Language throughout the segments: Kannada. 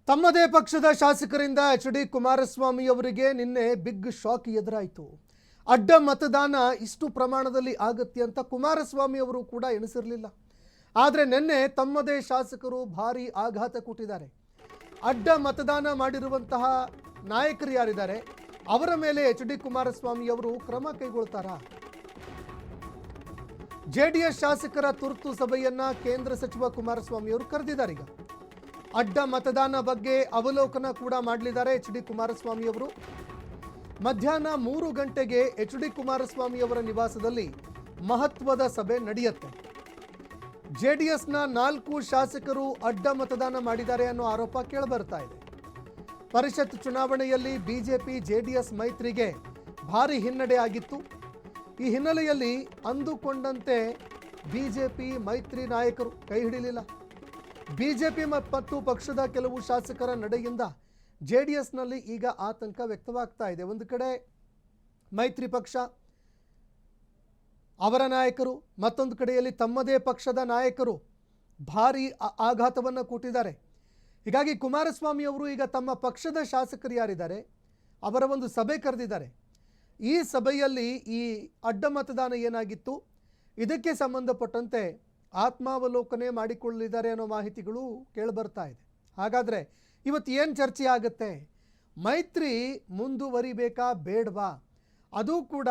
ತಮ್ಮದೇ ಪಕ್ಷದ ಶಾಸಕರಿಂದ ಎಚ್.ಡಿ. ಕುಮಾರಸ್ವಾಮಿ ಅವರಿಗೆ ನಿನ್ನೆ ಬಿಗ್ ಶಾಕ್ ಎದುರಾಯಿತು. ಅಡ್ಡ ಮತದಾನ ಇಷ್ಟು ಪ್ರಮಾಣದಲ್ಲಿ ಆಗುತ್ತೆ ಅಂತ ಕುಮಾರಸ್ವಾಮಿ ಅವರು ಕೂಡ ಎಣಿಸಿರಲಿಲ್ಲ. ಆದರೆ ನಿನ್ನೆ ತಮ್ಮದೇ ಶಾಸಕರು ಭಾರಿ ಆಘಾತ ಕೊಟ್ಟಿದ್ದಾರೆ. ಅಡ್ಡ ಮತದಾನ ಮಾಡಿರುವಂತಹ ನಾಯಕರು ಯಾರಿದ್ದಾರೆ ಅವರ ಮೇಲೆ ಎಚ್.ಡಿ. ಕುಮಾರಸ್ವಾಮಿ ಅವರು ಕ್ರಮ ಕೈಗೊಳ್ತಾರಾ? ಜೆಡಿಎಸ್ ಶಾಸಕರ ತುರ್ತು ಸಭೆಯನ್ನ ಕೇಂದ್ರ ಸಚಿವ ಕುಮಾರಸ್ವಾಮಿ ಅವರು ಕರೆದಿದ್ದಾರೆ. ಈಗ ಅಡ್ಡ ಮತದಾನ ಬಗ್ಗೆ ಅವಲೋಕನ ಕೂಡ ಮಾಡಲಿದ್ದಾರೆ ಎಚ್.ಡಿ. ಕುಮಾರಸ್ವಾಮಿ ಅವರು. ಮಧ್ಯಾಹ್ನ 3 ಗಂಟೆಗೆ ಎಚ್.ಡಿ. ಕುಮಾರಸ್ವಾಮಿ ಅವರ ನಿವಾಸದಲ್ಲಿ ಮಹತ್ವದ ಸಭೆ ನಡೆಯುತ್ತೆ. ಜೆಡಿಎಸ್ನ 4 ಶಾಸಕರು ಅಡ್ಡ ಮತದಾನ ಮಾಡಿದ್ದಾರೆ ಅನ್ನೋ ಆರೋಪ ಕೇಳಿಬರ್ತಾ ಇದೆ. ಪರಿಷತ್ ಚುನಾವಣೆಯಲ್ಲಿ ಬಿಜೆಪಿ ಜೆಡಿಎಸ್ ಮೈತ್ರಿಗೆ ಭಾರಿ ಹಿನ್ನಡೆ ಆಗಿತ್ತು. ಈ ಹಿನ್ನೆಲೆಯಲ್ಲಿ ಅಂದುಕೊಂಡಂತೆ ಬಿಜೆಪಿ ಮೈತ್ರಿ ನಾಯಕರು ಕೈ ಹಿಡಿಲಿಲ್ಲ. ಬಿಜೆಪಿ ಮತ್ತು ಪಕ್ಷದ ಕೆಲವು ಶಾಸಕರ ನಡೆಯಿಂದ ಜೆಡಿಎಸ್ನಲ್ಲಿ ಈಗ ಆತಂಕ ವ್ಯಕ್ತವಾಗ್ತಾ ಇದೆ. ಒಂದು ಕಡೆ ಮೈತ್ರಿ ಪಕ್ಷ ಅವರ ನಾಯಕರು, ಮತ್ತೊಂದು ಕಡೆಯಲ್ಲಿ ತಮ್ಮದೇ ಪಕ್ಷದ ನಾಯಕರು ಭಾರಿ ಆಘಾತವನ್ನು ಕೊಟ್ಟಿದ್ದಾರೆ. ಹೀಗಾಗಿ ಕುಮಾರಸ್ವಾಮಿ ಅವರು ಈಗ ತಮ್ಮ ಪಕ್ಷದ ಶಾಸಕರು ಯಾರಿದ್ದಾರೆ ಅವರ ಒಂದು ಸಭೆ ಕರೆದಿದ್ದಾರೆ. ಈ ಸಭೆಯಲ್ಲಿ ಈ ಅಡ್ಡ ಮತದಾನ ಏನಾಗಿತ್ತು ಇದಕ್ಕೆ ಸಂಬಂಧಪಟ್ಟಂತೆ ಆತ್ಮಾವಲೋಕನೆ ಮಾಡಿಕೊಳ್ಳಲಿದ್ದಾರೆ ಅನ್ನೋ ಮಾಹಿತಿಗಳು ಕೇಳಿಬರ್ತಾ ಇದೆ. ಹಾಗಾದರೆ ಇವತ್ತು ಏನು ಚರ್ಚೆ ಆಗುತ್ತೆ? ಮೈತ್ರಿ ಮುಂದುವರಿಬೇಕಾ ಬೇಡವಾ? ಅದು ಕೂಡ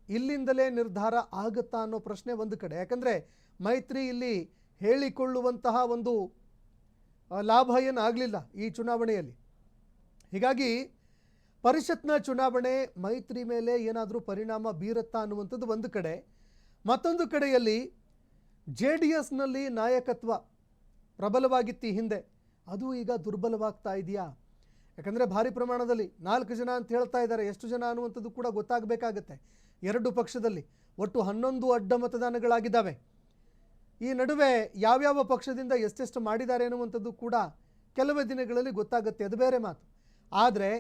ಇಲ್ಲಿಂದಲೇ ನಿರ್ಧಾರ ಆಗುತ್ತಾ ಅನ್ನೋ ಪ್ರಶ್ನೆ ಒಂದು ಕಡೆ. ಯಾಕಂದರೆ ಮೈತ್ರಿ ಇಲ್ಲಿ ಹೇಳಿಕೊಳ್ಳುವಂತಹ ಒಂದು ಲಾಭ ಏನಾಗಲಿಲ್ಲ ಈ ಚುನಾವಣೆಯಲ್ಲಿ. ಹೀಗಾಗಿ ಪರಿಷತ್ನ ಚುನಾವಣೆ ಮೈತ್ರಿ ಮೇಲೆ ಏನಾದರೂ ಪರಿಣಾಮ ಬೀರುತ್ತಾ ಅನ್ನುವಂಥದ್ದು ಒಂದು ಕಡೆ. ಮತ್ತೊಂದು ಕಡೆಯಲ್ಲಿ ಜೆಡಿಎಸ್ನಲ್ಲಿ ನಾಯಕತ್ವ ಪ್ರಬಲವಾಗಿತ್ತು ಹಿಂದೆ, ಅದು ಈಗ ದುರ್ಬಲವಾಗ್ತಾ ಇದೆಯಾ? ಯಾಕಂದರೆ ಭಾರಿ ಪ್ರಮಾಣದಲ್ಲಿ 4 ಜನ ಅಂತ ಹೇಳ್ತಾ ಇದ್ದಾರೆ. ಎಷ್ಟು ಜನ ಅನ್ನುವಂಥದ್ದು ಕೂಡ ಗೊತ್ತಾಗಬೇಕಾಗತ್ತೆ. 2 ಪಕ್ಷದಲ್ಲಿ ಒಟ್ಟು 11 ಅಡ್ಡ ಮತದಾನಗಳಾಗಿದ್ದಾವೆ. ಈ ನಡುವೆ ಯಾವ್ಯಾವ ಪಕ್ಷದಿಂದ ಎಷ್ಟೆಷ್ಟು ಮಾಡಿದ್ದಾರೆ ಅನ್ನುವಂಥದ್ದು ಕೂಡ ಕೆಲವೇ ದಿನಗಳಲ್ಲಿ ಗೊತ್ತಾಗುತ್ತೆ, ಅದು ಬೇರೆ ಮಾತು. ಆದರೆ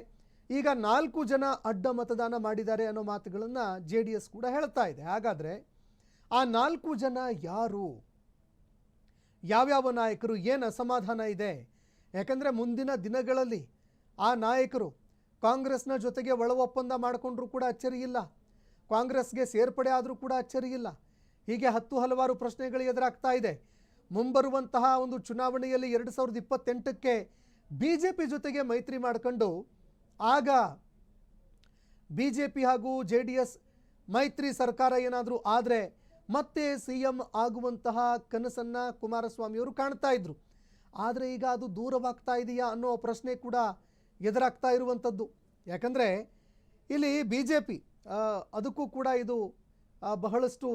ಈಗ 4 ಜನ ಅಡ್ಡ ಮತದಾನ ಮಾಡಿದ್ದಾರೆ ಅನ್ನೋ ಮಾತುಗಳನ್ನು ಜೆಡಿಎಸ್ ಕೂಡ ಹೇಳ್ತಾ ಇದೆ. ಹಾಗಾದರೆ ಆ 4 ಜನ ಯಾರು? ಯಾವ್ಯಾವ ನಾಯಕರು? ಏನು ಅಸಮಾಧಾನ ಇದೆ? ಯಾಕಂದರೆ ಮುಂದಿನ ದಿನಗಳಲ್ಲಿ ಆ ನಾಯಕರು ಕಾಂಗ್ರೆಸ್ನ ಜೊತೆಗೆ ಒಳ ಒಪ್ಪಂದ ಮಾಡಿಕೊಂಡ್ರೂ ಕೂಡ ಅಚ್ಚರಿ ಇಲ್ಲ, ಕಾಂಗ್ರೆಸ್ಗೆ ಸೇರ್ಪಡೆ ಆದರೂ ಕೂಡ ಅಚ್ಚರಿ ಇಲ್ಲ. ಹೀಗೆ ಹಲವಾರು ಪ್ರಶ್ನೆಗಳು ಎದುರಾಗ್ತಾ ಇದೆ. ಮುಂಬರುವಂತಹ ಒಂದು ಚುನಾವಣೆಯಲ್ಲಿ 2028ಕ್ಕೆ ಬಿಜೆಪಿ ಜೊತೆಗೆ ಮೈತ್ರಿ ಮಾಡಿಕೊಂಡು ಆಗ ಬಿಜೆಪಿ ಹಾಗೂ ಜೆಡಿಎಸ್ ಮೈತ್ರಿ ಸರ್ಕಾರ ಏನಾದರೂ ಆದರೆ ಮತ್ತೆ CM ಆಗುವಂತಹ ಕನಸನ್ನು ಕುಮಾರಸ್ವಾಮಿಯವರು ಕಾಣ್ತಾ ಇದ್ರು. ಆದರೆ ಈಗ ಅದು ದೂರವಾಗ್ತಾ ಇದೆಯಾ ಅನ್ನೋ ಪ್ರಶ್ನೆ ಕೂಡ ಎದುರಾಗ್ತಾ ಇರುವಂಥದ್ದು. ಯಾಕಂದರೆ ಇಲ್ಲಿ ಬಿಜೆಪಿ ಅದಕ್ಕೂ ಕೂಡ ಇದು ಬಹಳಷ್ಟು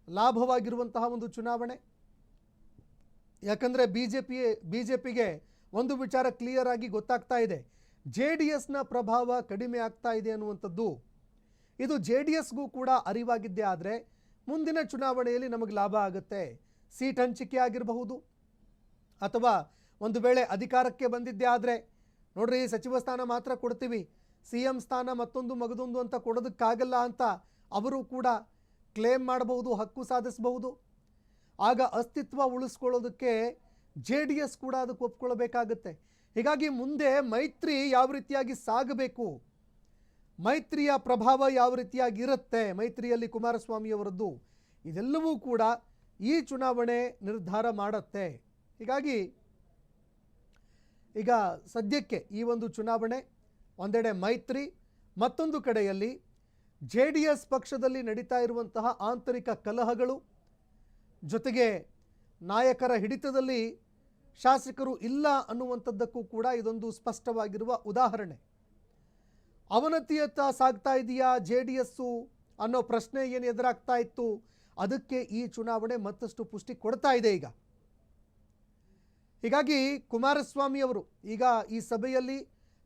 ಲಾಭವಾಗಿರುವಂತಹ ಒಂದು ಚುನಾವಣೆ. ಯಾಕಂದರೆ ಬಿಜೆಪಿಗೆ ಒಂದು ವಿಚಾರ ಕ್ಲಿಯರ್ ಆಗಿ ಗೊತ್ತಾಗ್ತಾ ಇದೆ, ಜೆಡಿಎಸ್ನ ಪ್ರಭಾವ ಕಡಿಮೆ ಆಗ್ತಾ ಇದೆ ಅನ್ನುವಂಥದ್ದು. ಇದು ಜೆಡಿಎಸ್ಗೂ ಕೂಡ ಅರಿವಾಗಿದ್ದೇ ಆದರೆ ಮುಂದಿನ ಚುನಾವಣೆಯಲ್ಲಿ ನಮಗೆ ಲಾಭ ಆಗುತ್ತೆ. ಸೀಟ್ ಹಂಚಿಕೆ ಆಗಿರಬಹುದು, ಅಥವಾ ಒಂದು ವೇಳೆ ಅಧಿಕಾರಕ್ಕೆ ಬಂದಿದ್ದೇ ಆದರೆ ನೋಡ್ರಿ ಸಚಿವ ಸ್ಥಾನ ಮಾತ್ರ ಕೊಡ್ತೀವಿ, CM ಸ್ಥಾನ ಮತ್ತೊಂದು ಮಗದೊಂದು ಅಂತ ಕೊಡೋದಕ್ಕಾಗಲ್ಲ ಅಂತ ಅವರು ಕೂಡ ಕ್ಲೇಮ್ ಮಾಡಬಹುದು, ಹಕ್ಕು ಸಾಧಿಸಬಹುದು. ಆಗ ಅಸ್ತಿತ್ವ ಉಳಿಸ್ಕೊಳ್ಳೋದಕ್ಕೆ ಜೆಡಿಎಸ್ ಕೂಡ ಅದಕ್ಕೆ ಒಪ್ಕೊಳ್ಬೇಕಾಗತ್ತೆ. ಹೀಗಾಗಿ ಮುಂದೆ ಮೈತ್ರಿ ಯಾವ ರೀತಿಯಾಗಿ ಸಾಗಬೇಕು, ಮೈತ್ರಿಯ ಪ್ರಭಾವ ಯಾವ ರೀತಿಯಾಗಿ ಇರುತ್ತೆ ಮೈತ್ರಿಯಲ್ಲಿ ಕುಮಾರಸ್ವಾಮಿಯವರದ್ದು, ಇದೆಲ್ಲವೂ ಕೂಡ ಈ ಚುನಾವಣೆ ನಿರ್ಧಾರ ಮಾಡುತ್ತೆ. ಹೀಗಾಗಿ ಈಗ ಸದ್ಯಕ್ಕೆ ಈ ಒಂದು ಚುನಾವಣೆ ಒಂದೆಡೆ ಮೈತ್ರಿ, ಮತ್ತೊಂದು ಕಡೆಯಲ್ಲಿ ಜೆಡಿಎಸ್ ಪಕ್ಷದಲ್ಲಿ ನಡೀತಾ ಇರುವಂತಹ ಆಂತರಿಕ ಕಲಹಗಳು, ಜೊತೆಗೆ ನಾಯಕರ ಹಿಡಿತದಲ್ಲಿ ಶಾಸಕರು ಇಲ್ಲ ಅನ್ನುವಂಥದ್ದಕ್ಕೂ ಕೂಡ ಇದೊಂದು ಸ್ಪಷ್ಟವಾಗಿರುವ ಉದಾಹರಣೆ. ಅವನತಿಯತ್ತ ಸಾಗ್ತಾ ಇದೆಯಾ ಜೆಡಿಎಸ್ಸು ಅನ್ನೋ ಪ್ರಶ್ನೆ ಏನು ಎದುರಾಗ್ತಾ ಇತ್ತು, ಅದಕ್ಕೆ ಈ ಚುನಾವಣೆ ಮತ್ತಷ್ಟು ಪುಷ್ಟಿ ಕೊಡ್ತಾ ಇದೆ ಈಗ. ಹೀಗಾಗಿ ಕುಮಾರಸ್ವಾಮಿ ಅವರು ಈಗ ಈ ಸಭೆಯಲ್ಲಿ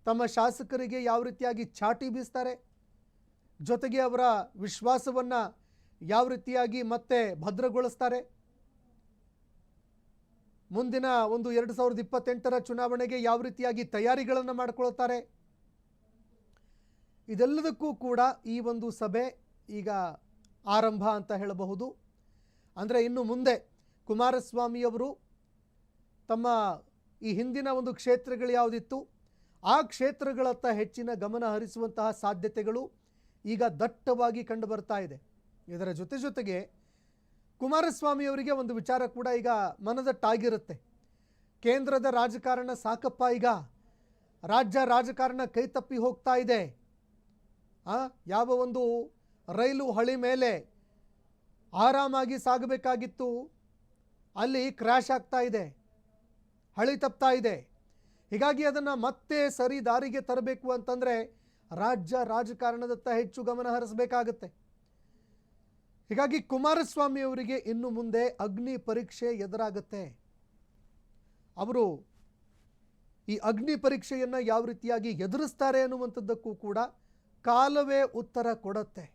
ತಮ್ಮ ಶಾಸಕರಿಗೆ ಯಾವ ರೀತಿಯಾಗಿ ಚಾಟಿ ಬೀಸ್ತಾರೆ, ಜೊತೆಗೆ ಅವರ ವಿಶ್ವಾಸವನ್ನು ಯಾವ ರೀತಿಯಾಗಿ ಮತ್ತೆ ಭದ್ರಗೊಳಿಸ್ತಾರೆ, ಮುಂದಿನ ಒಂದು 2028ರ ಚುನಾವಣೆಗೆ ಯಾವ ರೀತಿಯಾಗಿ ತಯಾರಿಗಳನ್ನು ಮಾಡಿಕೊಳ್ತಾರೆ, ಇದೆಲ್ಲದಕ್ಕೂ ಕೂಡ ಈ ಒಂದು ಸಭೆ ಈಗ ಆರಂಭ ಅಂತ ಹೇಳಬಹುದು. ಅಂದರೆ ಇನ್ನು ಮುಂದೆ ಕುಮಾರಸ್ವಾಮಿಯವರು ತಮ್ಮ ಈ ಹಿಂದಿನ ಒಂದು ಕ್ಷೇತ್ರಗಳು ಯಾವುದಿತ್ತು ಆ ಕ್ಷೇತ್ರಗಳತ್ತ ಹೆಚ್ಚಿನ ಗಮನ ಹರಿಸುವಂತಹ ಸಾಧ್ಯತೆಗಳು ಈಗ ದಟ್ಟವಾಗಿ ಕಂಡು ಬರ್ತಾ ಇದೆ. ಇದರ ಜೊತೆಗೆ ಕುಮಾರಸ್ವಾಮಿ ಅವರಿಗೆ ಒಂದು ವಿಚಾರ ಕೂಡ ಈಗ ಮನದಟ್ಟಾಗಿರುತ್ತೆ. ಕೇಂದ್ರದ ರಾಜಕಾರಣ ಸಾಕಪ್ಪ, ಈಗ ರಾಜ್ಯ ರಾಜಕಾರಣ ಕೈ ತಪ್ಪಿ ಹೋಗ್ತಾ ಇದೆ. ಯಾವ ಒಂದು ರೈಲು ಹಳಿ ಮೇಲೆ ಆರಾಮಾಗಿ ಸಾಗಬೇಕಾಗಿತ್ತು ಅಲ್ಲಿ ಕ್ರ್ಯಾಶ್ ಆಗ್ತಾ ಇದೆ, ಹಳಿ ತಪ್ತಾ ಇದೆ. ಹೀಗಾಗಿ ಅದನ್ನು ಮತ್ತೆ ಸರಿ ದಾರಿಗೆ ತರಬೇಕು ಅಂತಂದರೆ ರಾಜ್ಯ ರಾಜಕಾರಣದತ್ತ ಹೆಚ್ಚು ಗಮನ ಹರಿಸಬೇಕಾಗತ್ತೆ. ಹೀಗಾಗಿ ಕುಮಾರಸ್ವಾಮಿ ಅವರಿಗೆ ಇನ್ನು ಮುಂದೆ ಅಗ್ನಿ ಪರೀಕ್ಷೆ ಎದುರಾಗುತ್ತೆ. ಅವರು ಈ ಅಗ್ನಿ ಪರೀಕ್ಷೆಯನ್ನು ಯಾವ ರೀತಿಯಾಗಿ ಎದುರಿಸ್ತಾರೆ ಅನ್ನುವಂಥದ್ದಕ್ಕೂ ಕೂಡ ಕಾಲವೇ ಉತ್ತರ ಕೊಡುತ್ತೆ.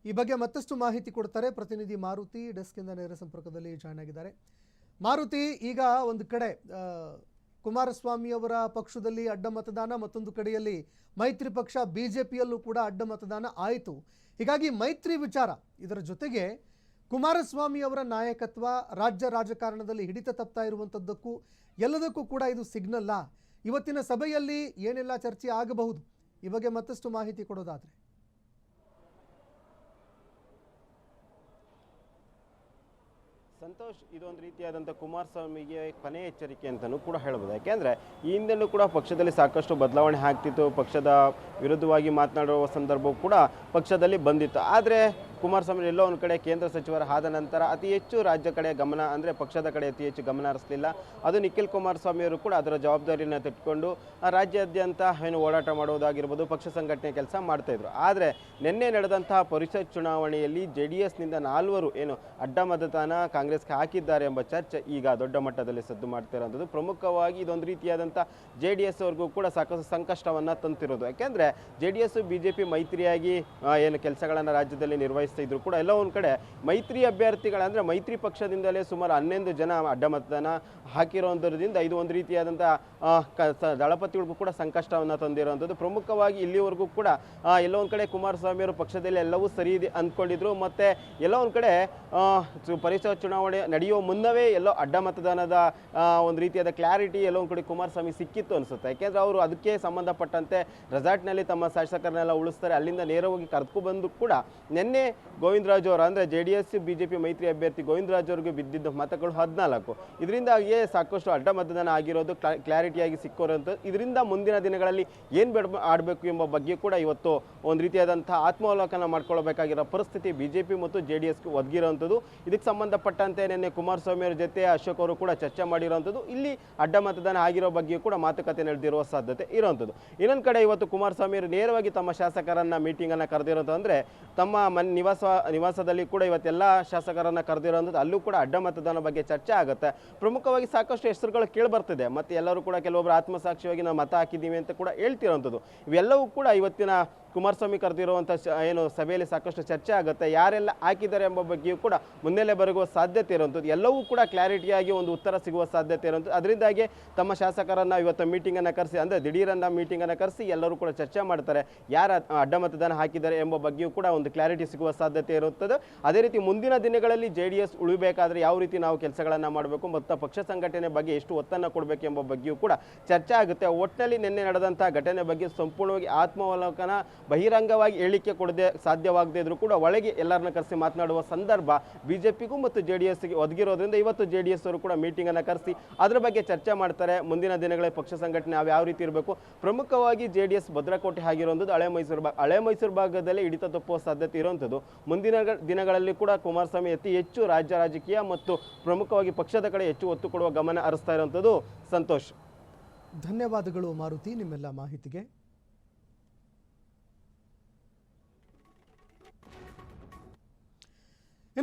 ಈ ಬಗ್ಗೆ ಮತ್ತಷ್ಟು ಮಾಹಿತಿ ಕೊಡ್ತಾರೆ ಪ್ರತಿನಿಧಿ ಮಾರುತಿ. ಡೆಸ್ಕಿಂದ ನೇರ ಸಂಪರ್ಕದಲ್ಲಿ ಜಾಯ್ನ್ ಆಗಿದ್ದಾರೆ. ಮಾರುತಿ, ಈಗ ಒಂದು ಕಡೆ ಕುಮಾರಸ್ವಾಮಿ ಅವರ ಪಕ್ಷದಲ್ಲಿ ಅಡ್ಡ ಮತದಾನ, ಮತ್ತೊಂದು ಕಡೆಯಲ್ಲಿ ಮೈತ್ರಿ ಪಕ್ಷ ಬಿಜೆಪಿಯಲ್ಲೂ ಕೂಡ ಅಡ್ಡ ಮತದಾನ ಆಯಿತು. ಹೀಗಾಗಿ ಮೈತ್ರಿ ವಿಚಾರ, ಇದರ ಜೊತೆಗೆ ಕುಮಾರಸ್ವಾಮಿ ಅವರ ನಾಯಕತ್ವ ರಾಜ್ಯ ರಾಜಕಾರಣದಲ್ಲಿ ಹಿಡಿತ ತಪ್ತಾ ಇರುವಂಥದ್ದಕ್ಕೂ ಎಲ್ಲದಕ್ಕೂ ಕೂಡ ಇದು ಸಿಗ್ನಲ್ಲ. ಇವತ್ತಿನ ಸಭೆಯಲ್ಲಿ ಏನೆಲ್ಲ ಚರ್ಚೆ ಆಗಬಹುದು, ಈ ಬಗ್ಗೆ ಮತ್ತಷ್ಟು ಮಾಹಿತಿ ಕೊಡೋದಾದ್ರೆ. ಸಂತೋಷ್, ಇದೊಂದು ರೀತಿಯಾದಂಥ ಕುಮಾರಸ್ವಾಮಿಗೆ ಕೊನೆ ಎಚ್ಚರಿಕೆ ಅಂತಲೂ ಕೂಡ ಹೇಳ್ಬೋದು. ಯಾಕೆಂದರೆ ಈ ಹಿಂದೆಲ್ಲೂ ಕೂಡ ಪಕ್ಷದಲ್ಲಿ ಸಾಕಷ್ಟು ಬದಲಾವಣೆ ಆಗ್ತಿತ್ತು, ಪಕ್ಷದ ವಿರುದ್ಧವಾಗಿ ಮಾತನಾಡುವ ಸಂದರ್ಭವೂ ಕೂಡ ಪಕ್ಷದಲ್ಲಿ ಬಂದಿತ್ತು. ಆದರೆ ಕುಮಾರಸ್ವಾಮಿ ಎಲ್ಲೋ ಒಂದು ಕಡೆ ಕೇಂದ್ರ ಸಚಿವರ ಆದ ನಂತರ ಅತಿ ಹೆಚ್ಚು ರಾಜ್ಯ ಕಡೆ ಗಮನ, ಅಂದರೆ ಪಕ್ಷದ ಕಡೆ ಅತಿ ಹೆಚ್ಚು ಗಮನ ಹರಿಸಲಿಲ್ಲ. ಅದು ನಿಖಿಲ್ ಕುಮಾರಸ್ವಾಮಿಯವರು ಕೂಡ ಅದರ ಜವಾಬ್ದಾರಿಯನ್ನು ತೆಗೆದುಕೊಂಡು ರಾಜ್ಯಾದ್ಯಂತ ಓಡಾಟ ಮಾಡುವುದಾಗಿರ್ಬೋದು, ಪಕ್ಷ ಸಂಘಟನೆ ಕೆಲಸ ಮಾಡ್ತಾಯಿದ್ರು. ಆದರೆ ನಿನ್ನೆ ನಡೆದಂತಹ ಪರಿಷತ್ ಚುನಾವಣೆಯಲ್ಲಿ JDSನಿಂದ 4 ಅಡ್ಡ ಮತದಾನ ಕಾಂಗ್ರೆಸ್ಗೆ ಹಾಕಿದ್ದಾರೆ ಎಂಬ ಚರ್ಚೆ ಈಗ ದೊಡ್ಡ ಮಟ್ಟದಲ್ಲಿ ಸದ್ದು ಮಾಡ್ತಿರೋಂಥದ್ದು. ಪ್ರಮುಖವಾಗಿ ಇದೊಂದು ರೀತಿಯಾದಂಥ JDS ಅವ್ರಿಗೂ ಕೂಡ ಸಾಕಷ್ಟು ಸಂಕಷ್ಟವನ್ನು ತಂತಿರೋದು. ಯಾಕೆಂದರೆ JDS BJP ಮೈತ್ರಿಯಾಗಿ ಕೆಲಸಗಳನ್ನು ರಾಜ್ಯದಲ್ಲಿ ನಿರ್ವಹಿಸ್ತಿದ್ರು ಕೂಡ ಎಲ್ಲ ಒಂದು ಕಡೆ ಮೈತ್ರಿ ಅಭ್ಯರ್ಥಿಗಳಂದರೆ ಮೈತ್ರಿ ಪಕ್ಷದಿಂದಲೇ ಸುಮಾರು 11 ಜನ ಅಡ್ಡ ಮತದಾನ ಹಾಕಿರೋದ್ರಿಂದ ಇದು ಒಂದು ರೀತಿಯಾದಂಥ ದಳಪತಿಗಳಿಗೂ ಕೂಡ ಸಂಕಷ್ಟವನ್ನು ತಂದಿರೋವಂಥದ್ದು. ಪ್ರಮುಖವಾಗಿ ಇಲ್ಲಿವರೆಗೂ ಕೂಡ ಎಲ್ಲೋ ಒಂದು ಕಡೆ ಕುಮಾರಸ್ವಾಮಿಯವರು ಪಕ್ಷದಲ್ಲಿ ಎಲ್ಲವೂ ಸರಿ ಇದೆ ಅಂದ್ಕೊಂಡಿದ್ರು. ಮತ್ತು ಎಲ್ಲೋ ಒಂದು ಕಡೆ ಪರಿಷತ್ ಚುನಾವಣೆ ನಡೆಯುವ ಮುನ್ನವೇ ಎಲ್ಲೋ ಅಡ್ಡ ಮತದಾನದ ಒಂದು ರೀತಿಯಾದ ಕ್ಲಾರಿಟಿ ಎಲ್ಲೋ ಒಂದು ಕಡೆ ಕುಮಾರಸ್ವಾಮಿ ಸಿಕ್ಕಿತ್ತು ಅನಿಸುತ್ತೆ. ಯಾಕೆಂದರೆ ಅವರು ಅದಕ್ಕೆ ಸಂಬಂಧಪಟ್ಟಂತೆ ರೆಸಾರ್ಟ್ನಲ್ಲಿ ತಮ್ಮ ಶಾಸಕರನ್ನೆಲ್ಲ ಉಳಿಸ್ತಾರೆ, ಅಲ್ಲಿಂದ ನೇರವಾಗಿ ಕರೆದುಕು ಬಂದು ಕೂಡ ನಿನ್ನೆ ಗೋವಿಂದರಾಜು ಅವರು ಅಂದರೆ JDS BJP ಮೈತ್ರಿ ಅಭ್ಯರ್ಥಿ ಗೋವಿಂದರಾಜು ಅವರಿಗೆ ಬಿದ್ದಿದ್ದ ಮತಗಳು 14. ಇದರಿಂದಾಗಿಯೇ ಸಾಕಷ್ಟು ಅಡ್ಡ ಮತದಾನ ಆಗಿರೋದು ಕ್ಲಾರಿಟಿಯಾಗಿ ಸಿಕ್ಕೋರಂಥದ್ದು. ಇದರಿಂದ ಮುಂದಿನ ದಿನಗಳಲ್ಲಿ ಏನು ಆಡಬೇಕು ಎಂಬ ಬಗ್ಗೆ ಕೂಡ ಇವತ್ತು ಒಂದು ರೀತಿಯಾದಂಥ ಆತ್ಮಾವಲೋಕನ ಮಾಡ್ಕೊಳ್ಬೇಕಾಗಿರೋ ಪರಿಸ್ಥಿತಿ BJP ಮತ್ತು JDSಗೆ ಒದಗಿರೋವಂಥದ್ದು. ಇದಕ್ಕೆ ಸಂಬಂಧಪಟ್ಟಂತೆ ನಿನ್ನೆ ಕುಮಾರಸ್ವಾಮಿ ಅವರ ಜೊತೆ ಅಶೋಕ್ ಅವರು ಕೂಡ ಚರ್ಚೆ ಮಾಡಿರೋವಂಥದ್ದು. ಇಲ್ಲಿ ಅಡ್ಡ ಮತದಾನ ಆಗಿರೋ ಬಗ್ಗೆ ಕೂಡ ಮಾತುಕತೆ ನಡೆದಿರುವ ಸಾಧ್ಯತೆ ಇರೋವಂಥದ್ದು. ಇನ್ನೊಂದು ಕಡೆ ಇವತ್ತು ಕುಮಾರಸ್ವಾಮಿ ಅವರು ನೇರವಾಗಿ ತಮ್ಮ ಶಾಸಕರನ್ನ ಮೀಟಿಂಗನ್ನು ಕರೆದಿರೋದು, ಅಂದರೆ ತಮ್ಮ ನಿವಾಸದಲ್ಲಿ ಕೂಡ ಇವತ್ತೆಲ್ಲ ಶಾಸಕರನ್ನು ಕರೆದಿರೋಂಥದ್ದು. ಅಲ್ಲೂ ಕೂಡ ಅಡ್ಡ ಮತದಾನ ಬಗ್ಗೆ ಚರ್ಚೆ ಆಗುತ್ತೆ. ಪ್ರಮುಖವಾಗಿ ಸಾಕಷ್ಟು ಹೆಸರುಗಳು ಕೇಳಿಬರ್ತಿದೆ. ಮತ್ತು ಎಲ್ಲರೂ ಕೂಡ ಕೆಲವೊಬ್ಬರು ಆತ್ಮಸಾಕ್ಷಿಯಾಗಿ ನಾವು ಮತ ಹಾಕಿದ್ದೀವಿ ಅಂತ ಕೂಡ ಹೇಳ್ತಿರೋವಂಥದ್ದು. ಇವೆಲ್ಲವೂ ಕೂಡ ಇವತ್ತಿನ ಕುಮಾರಸ್ವಾಮಿ ಕರೆದಿರುವಂಥ ಸಭೆಯಲ್ಲಿ ಸಾಕಷ್ಟು ಚರ್ಚೆ ಆಗುತ್ತೆ. ಯಾರೆಲ್ಲ ಹಾಕಿದ್ದಾರೆ ಎಂಬ ಬಗ್ಗೆಯೂ ಕೂಡ ಮುನ್ನೆಲೆ ಬರುವ ಸಾಧ್ಯತೆ ಇರುವಂಥದ್ದು. ಎಲ್ಲವೂ ಕೂಡ ಕ್ಲಾರಿಟಿಯಾಗಿ ಒಂದು ಉತ್ತರ ಸಿಗುವ ಸಾಧ್ಯತೆ ಇರುವಂಥದ್ದು. ಅದರಿಂದಾಗಿ ತಮ್ಮ ಶಾಸಕರನ್ನು ಇವತ್ತು ಮೀಟಿಂಗನ್ನು ಕರೆಸಿ, ಅಂದರೆ ದಿಢೀರನ್ನ ಮೀಟಿಂಗನ್ನು ಕರೆಸಿ ಎಲ್ಲರೂ ಕೂಡ ಚರ್ಚೆ ಮಾಡ್ತಾರೆ, ಯಾರು ಅಡ್ಡ ಮತದಾನ ಹಾಕಿದ್ದಾರೆ ಎಂಬ ಬಗ್ಗೆಯೂ ಕೂಡ ಒಂದು ಕ್ಲಾರಿಟಿ ಸಿಗುವ ಸಾಧ್ಯತೆ ಇರುತ್ತದೆ. ಅದೇ ರೀತಿ ಮುಂದಿನ ದಿನಗಳಲ್ಲಿ JDS ಉಳಿಬೇಕಾದ್ರೆ ಯಾವ ರೀತಿ ನಾವು ಕೆಲಸಗಳನ್ನು ಮಾಡಬೇಕು ಮತ್ತು ಪಕ್ಷ ಸಂಘಟನೆ ಬಗ್ಗೆ ಎಷ್ಟು ಒತ್ತನ್ನು ಕೊಡಬೇಕು ಎಂಬ ಬಗ್ಗೆಯೂ ಕೂಡ ಚರ್ಚೆ ಆಗುತ್ತೆ. ಒಟ್ಟಿನಲ್ಲಿ ನಿನ್ನೆ ನಡೆದಂಥ ಘಟನೆ ಬಗ್ಗೆ ಸಂಪೂರ್ಣವಾಗಿ ಆತ್ಮಾವಲೋಕನ ಬಹಿರಂಗವಾಗಿ ಹೇಳಿಕೆ ಕೊಡದೆ ಸಾಧ್ಯವಾಗದೇ ಇದ್ರೂ ಕೂಡ ಒಳಗೆ ಎಲ್ಲರನ್ನ ಕರೆಸಿ ಮಾತನಾಡುವ ಸಂದರ್ಭ BJPಗೂ ಮತ್ತು JDSಗೆ ಒದಗಿರೋದ್ರಿಂದ ಇವತ್ತು JDS ಅವರು ಕೂಡ ಮೀಟಿಂಗನ್ನು ಕರೆಸಿ ಅದರ ಬಗ್ಗೆ ಚರ್ಚೆ ಮಾಡ್ತಾರೆ. ಮುಂದಿನ ದಿನಗಳಲ್ಲಿ ಪಕ್ಷ ಸಂಘಟನೆ ಯಾವ ರೀತಿ ಇರಬೇಕು, ಪ್ರಮುಖವಾಗಿ JDS ಭದ್ರಕೋಟೆ ಆಗಿರುವಂಥದ್ದು ಹಳೆ ಮೈಸೂರು ಭಾಗದಲ್ಲಿ ಹಿಡಿತ ತಪ್ಪುವ ಸಾಧ್ಯತೆ ಇರುವಂಥದ್ದು. ಮುಂದಿನ ದಿನಗಳಲ್ಲಿ ಕೂಡ ಕುಮಾರಸ್ವಾಮಿ ಅತಿ ಹೆಚ್ಚು ರಾಜ್ಯ ರಾಜಕೀಯ ಮತ್ತು ಪ್ರಮುಖವಾಗಿ ಪಕ್ಷದ ಕಡೆ ಹೆಚ್ಚು ಒತ್ತು ಕೊಡುವ ಗಮನ ಹರಿಸ್ತಾ ಇರುವಂಥದ್ದು. ಸಂತೋಷ್, ಧನ್ಯವಾದಗಳು ಮಾರುತಿ ನಿಮ್ಮೆಲ್ಲ ಮಾಹಿತಿಗೆ.